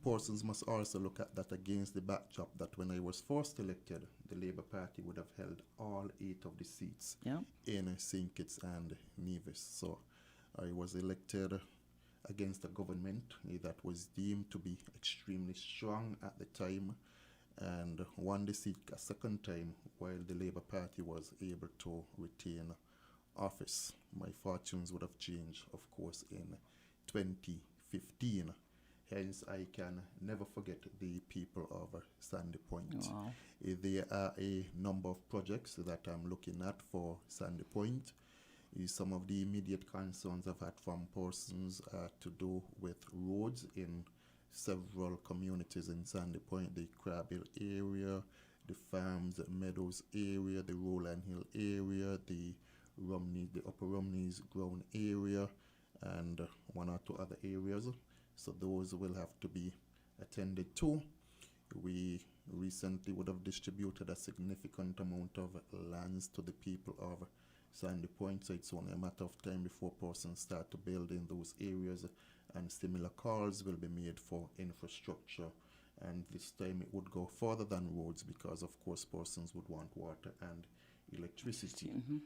persons must also look at that against the backdrop that when I was first elected, the Labour Party would have held all 8 of the seats in St. Kitts and Nevis. So I was elected against a government that was deemed to be extremely strong at the time and won the seat a second time while the Labour Party was able to retain office. My fortunes would have changed, of course, in 2015. Hence, I can never forget the people of Sandy Point. Wow. There are a number of projects that I'm looking at for Sandy Point. Some of the immediate concerns I've had from persons to do with roads in several communities in Sandy Point, the Crab Hill area, the Farms Meadows area, the Rowland Hill area, the Upper Rumneys Ground area, and 1 or 2 other areas. So those will have to be attended to. We recently would have distributed a significant amount of lands to the people of Sandy Point, so it's only a matter of time before persons start to build in those areas, and similar calls will be made for infrastructure. And this time it would go further than roads because, of course, persons would want water and electricity. Mm-hmm.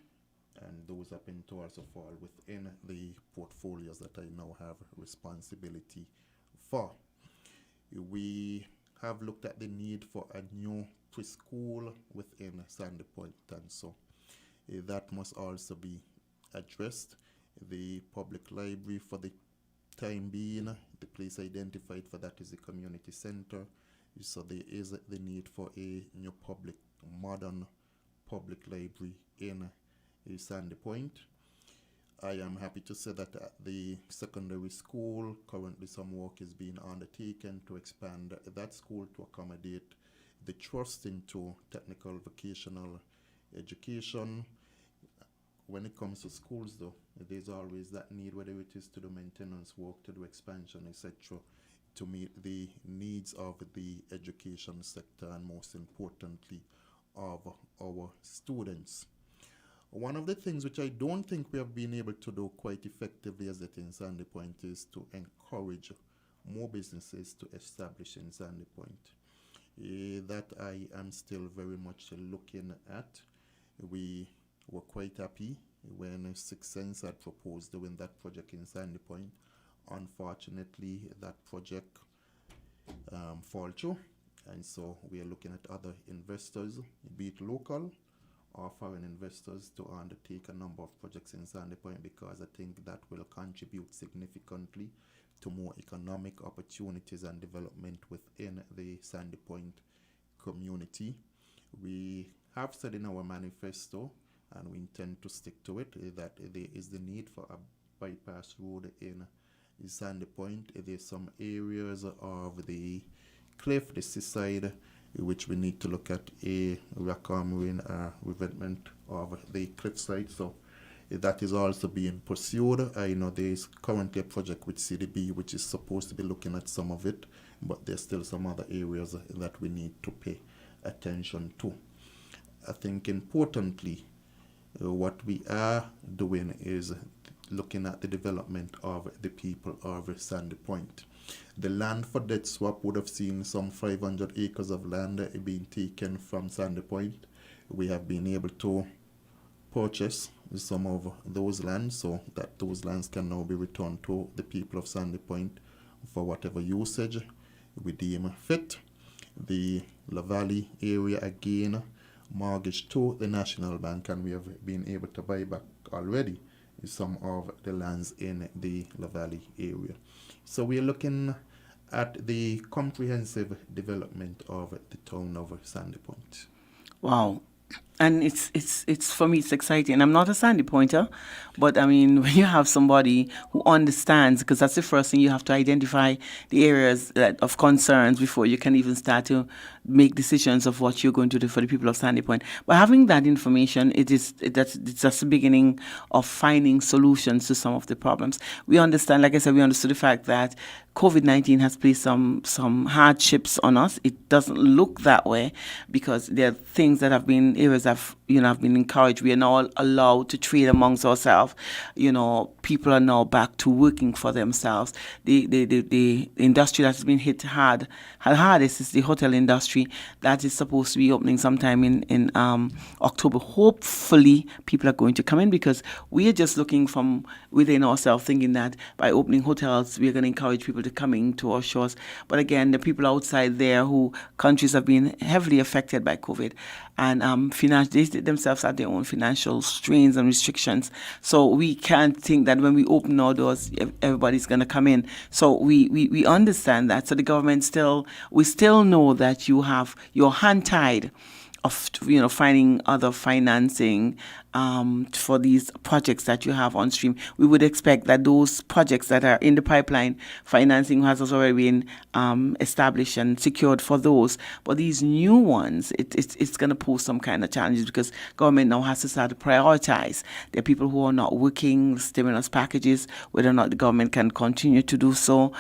And those happen to also fall within the portfolios that I now have responsibility for. We have looked at the need for a new preschool within Sandy Point, and so that must also be addressed. The public library, for the time being, the place identified for that is the community center. So there is the need for a new modern public library in Sandy Point. I am happy to say that at the secondary school, currently some work is being undertaken to expand that school to accommodate the trust into technical vocational education. When it comes to schools, though, there's always that need, whether it is to do maintenance work, to do expansion, etc., to meet the needs of the education sector and, most importantly, of our students. One of the things which I don't think we have been able to do quite effectively as it in Sandy Point is to encourage more businesses to establish in Sandy Point. That I am still very much looking at. We were quite happy when Sixth Sense had proposed doing that project in Sandy Point. Unfortunately, that project fell through, and so we are looking at other investors, be it local or foreign investors, to undertake a number of projects in Sandy Point, because I think that will contribute significantly to more economic opportunities and development within the Sandy Point community. We have said in our manifesto, and we intend to stick to it, that there is the need for a bypass road in Sandy Point. There's some areas of the cliff, the seaside, which we need to look at a rock armoring revetment of the cliffside. So that is also being pursued. I know there is currently a project with CDB which is supposed to be looking at some of it, but there's still some other areas that we need to pay attention to. I think importantly, what we are doing is looking at the development of the people of Sandy Point. The land for debt swap would have seen some 500 acres of land being taken from Sandy Point. We have been able to purchase some of those lands so that those lands can now be returned to the people of Sandy Point for whatever usage we deem fit. The La Valley area again mortgaged to the National Bank, and we have been able to buy back already some of the lands in the La Valley area. So we are looking at the comprehensive development of the town of Sandy Point. Wow. And it's for me it's exciting. I'm not a Sandy Pointer, but I mean when you have somebody who understands, because that's the first thing, you have to identify the areas of concerns before you can even start to make decisions of what you're going to do for the people of Sandy Point. But having that information, that's the beginning of finding solutions to some of the problems. We understand, like I said, we understood the fact that COVID-19 has placed some hardships on us. It doesn't look that way because there are things that have been areas that have been encouraged. We are now allowed to trade amongst ourselves. People are now back to working for themselves. The industry that has been hit hardest is the hotel industry. That is supposed to be opening sometime in October. Hopefully, people are going to come in because we are just looking from within ourselves, thinking that by opening hotels, we are going to encourage people to come into our shores. But again, the people outside there who countries have been heavily affected by COVID, and they themselves have their own financial strains and restrictions. So we can't think that when we open our doors, everybody's going to come in. So we understand that. So the government we still know that you're hand tied of finding other financing for these projects that you have on stream. We would expect that those projects that are in the pipeline, financing has already been established and secured for those. But these new ones, it's going to pose some kind of challenges because government now has to start to prioritize. There are people who are not working, stimulus packages, whether or not the government can continue to do so.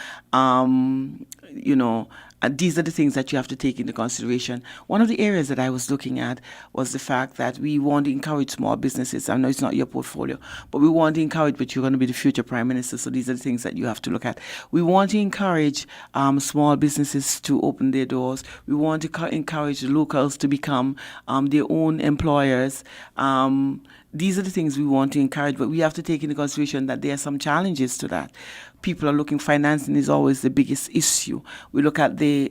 And these are the things that you have to take into consideration. One of the areas that I was looking at was the fact that we want to encourage small businesses. I know it's not your portfolio, but we want to encourage, but you're going to be the future prime minister, so these are the things that you have to look at. We want to encourage small businesses to open their doors. We want to encourage the locals to become their own employers. These are the things we want to encourage, but we have to take into consideration that there are some challenges to that. People are looking, financing is always the biggest issue. We look at the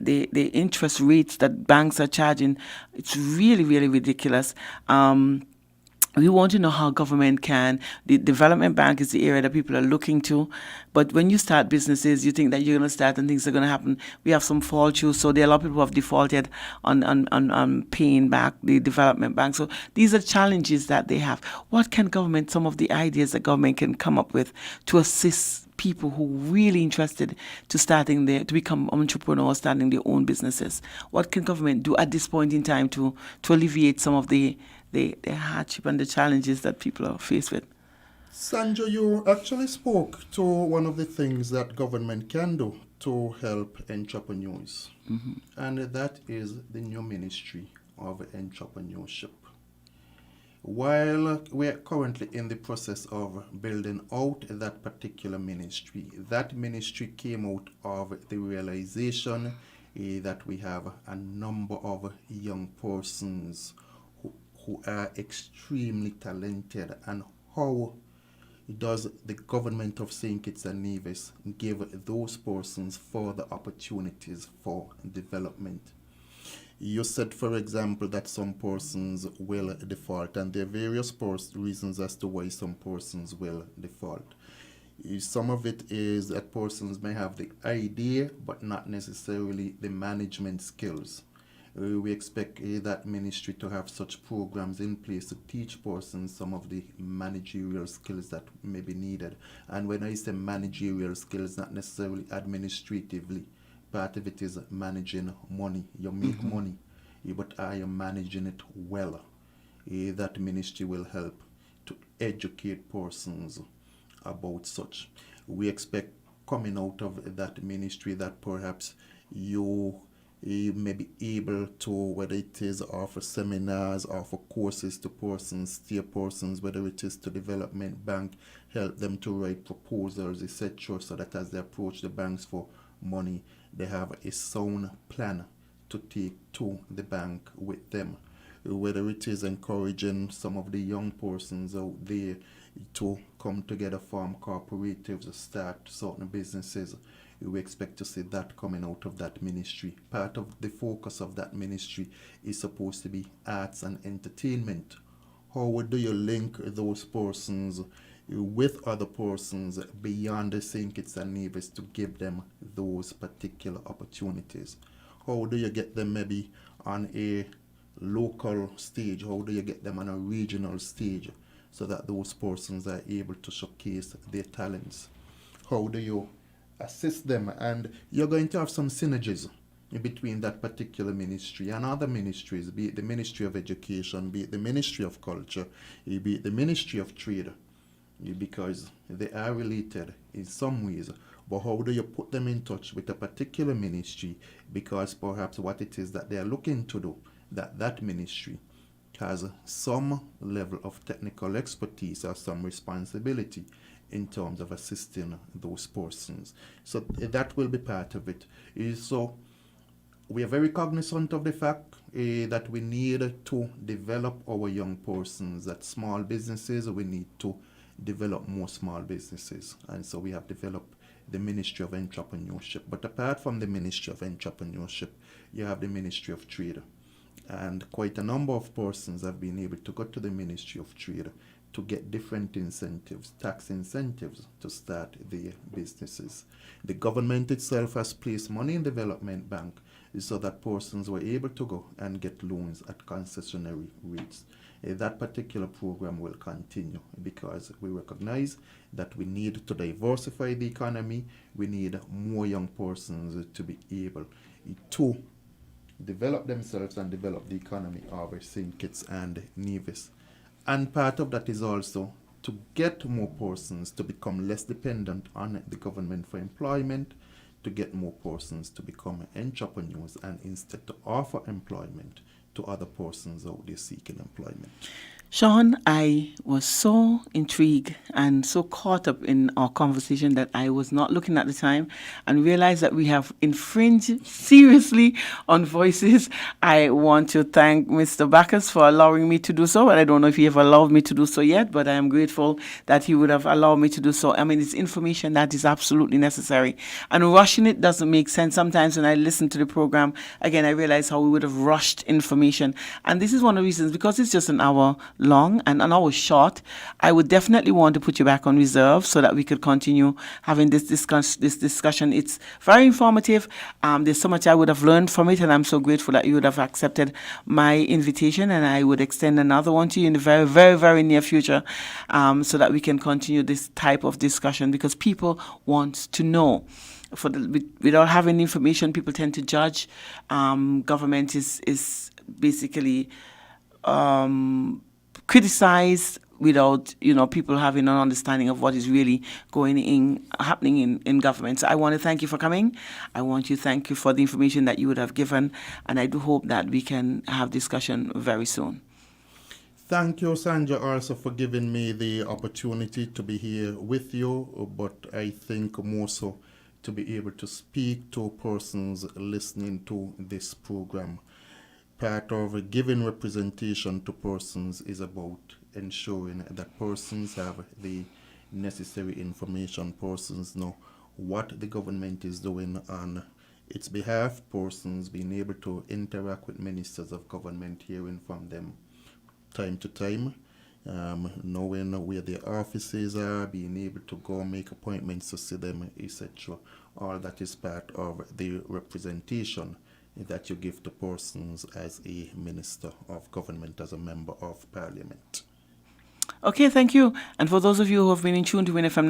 interest rates that banks are charging. It's really, really ridiculous. We want to know how government the development bank is the area that people are looking to. But when you start businesses, you think that you're going to start and things are going to happen. We have some fall through. So there are a lot of people who have defaulted on paying back the development bank. So these are challenges that they have. What can some of the ideas that government can come up with to assist people who are really interested to become entrepreneurs, starting their own businesses? What can government do at this point in time to alleviate some of the hardship and the challenges that people are faced with? Sandra, you actually spoke to one of the things that government can do to help entrepreneurs, and that is the new Ministry of Entrepreneurship. While we are currently in the process of building out that particular ministry, that ministry came out of the realization that we have a number of young persons who are extremely talented, and how does the government of St. Kitts and Nevis give those persons further opportunities for development? You said, for example, that some persons will default, and there are various reasons as to why some persons will default. Some of it is that persons may have the idea but not necessarily the management skills. We expect that ministry to have such programs in place to teach persons some of the managerial skills that may be needed. And when I say managerial skills, not necessarily administratively. Part of it is managing money. You make money, but are you managing it well? That ministry will help to educate persons about such. We expect coming out of that ministry that perhaps you may be able to, whether it is offer seminars, offer courses to persons, steer persons, whether it is to development bank, help them to write proposals, etc., so that as they approach the banks for money, they have a sound plan to take to the bank with them. Whether it is encouraging some of the young persons out there to come together, form cooperatives, start certain businesses. We expect to see that coming out of that ministry. Part of the focus of that ministry is supposed to be arts and entertainment. How do you link those persons with other persons beyond the St. Kitts and Nevis to give them those particular opportunities? How do you get them maybe on a local stage? How do you get them on a regional stage so that those persons are able to showcase their talents? How do you assist them? And you're going to have some synergies between that particular ministry and other ministries, be it the Ministry of Education, be it the Ministry of Culture, be it the Ministry of Trade, because they are related in some ways. But how do you put them in touch with a particular ministry? Because perhaps what it is that they are looking to do, that ministry has some level of technical expertise or some responsibility in terms of assisting those persons. So that will be part of it. So we are very cognizant of the fact that we need to develop our young persons, that small businesses, we need to develop more small businesses. And so we have developed the Ministry of Entrepreneurship. But apart from the Ministry of Entrepreneurship, you have the Ministry of Trade. And quite a number of persons have been able to go to the Ministry of Trade to get different incentives, tax incentives, to start their businesses. The government itself has placed money in development bank so that persons were able to go and get loans at concessionary rates. That particular program will continue because we recognize that we need to diversify the economy. We need more young persons to be able to develop themselves and develop the economy of St. Kitts and Nevis. And part of that is also to get more persons to become less dependent on the government for employment, to get more persons to become entrepreneurs and instead to offer employment to other persons out there seeking employment. Sean, I was so intrigued and so caught up in our conversation that I was not looking at the time and realized that we have infringed seriously on voices. I want to thank Mr. Bacchus for allowing me to do so. And I don't know if he ever allowed me to do so yet, but I am grateful that he would have allowed me to do so. I mean, it's information that is absolutely necessary. And rushing it doesn't make sense. Sometimes when I listen to the program, again, I realize how we would have rushed information. And this is one of the reasons, because it's just an hour long and an hour short, I would definitely want to put you back on reserve so that we could continue having this discussion. It's very informative. There's so much I would have learned from it, and I'm so grateful that you would have accepted my invitation, and I would extend another one to you in the very, very, very near future, so that we can continue this type of discussion, because people want to know. Without having information, people tend to judge. Government is basically criticized without people having an understanding of what is really happening in government. So I want to thank you for coming. I want to thank you for the information that you would have given, and I do hope that we can have discussion very soon. Thank you, Sandra, also for giving me the opportunity to be here with you, but I think more so to be able to speak to persons listening to this program. Part of giving representation to persons is about ensuring that persons have the necessary information, persons know what the government is doing on its behalf, persons being able to interact with ministers of government, hearing from them time to time, knowing where their offices are, being able to go make appointments to see them, etc. All that is part of the representation that you give to persons as a minister of government, as a member of parliament. Okay, thank you. And for those of you who have been in tune to Win FM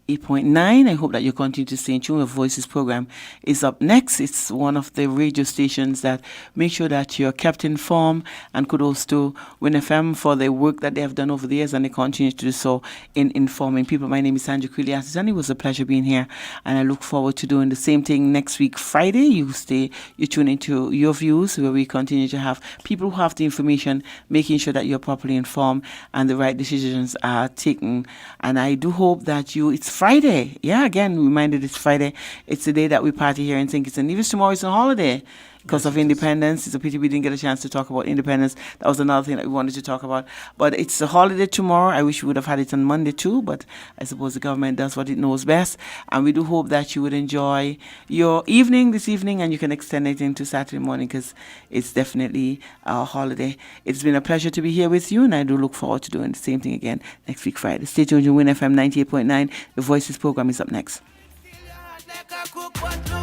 98.9, I hope that you continue to stay in tune. The Voices program is up next. It's one of the radio stations that make sure that you're kept informed, and kudos to Win FM for the work that they have done over the years, and they continue to do so in informing people. My name is Sandra, and it was a pleasure being here, and I look forward to doing the same thing next week, Friday. You tune into Your Views, where we continue to have people who have the information, making sure that you're properly informed and the right decisions are taken. And I do hope that it's Friday. Yeah, again, reminded it's Friday. It's the day that we party here in St. Kitts and Nevis. Tomorrow is a holiday because of independence. It's a pity we didn't get a chance to talk about independence. That was another thing that we wanted to talk about. But it's a holiday tomorrow. I wish we would have had it on Monday too, but I suppose the government does what it knows best. And we do hope that you would enjoy your evening this evening, and you can extend it into Saturday morning because it's definitely a holiday. It's been a pleasure to be here with you, and I do look forward to doing the same thing again next week, Friday. Stay tuned to Win FM 98.9. The Voices program is up next.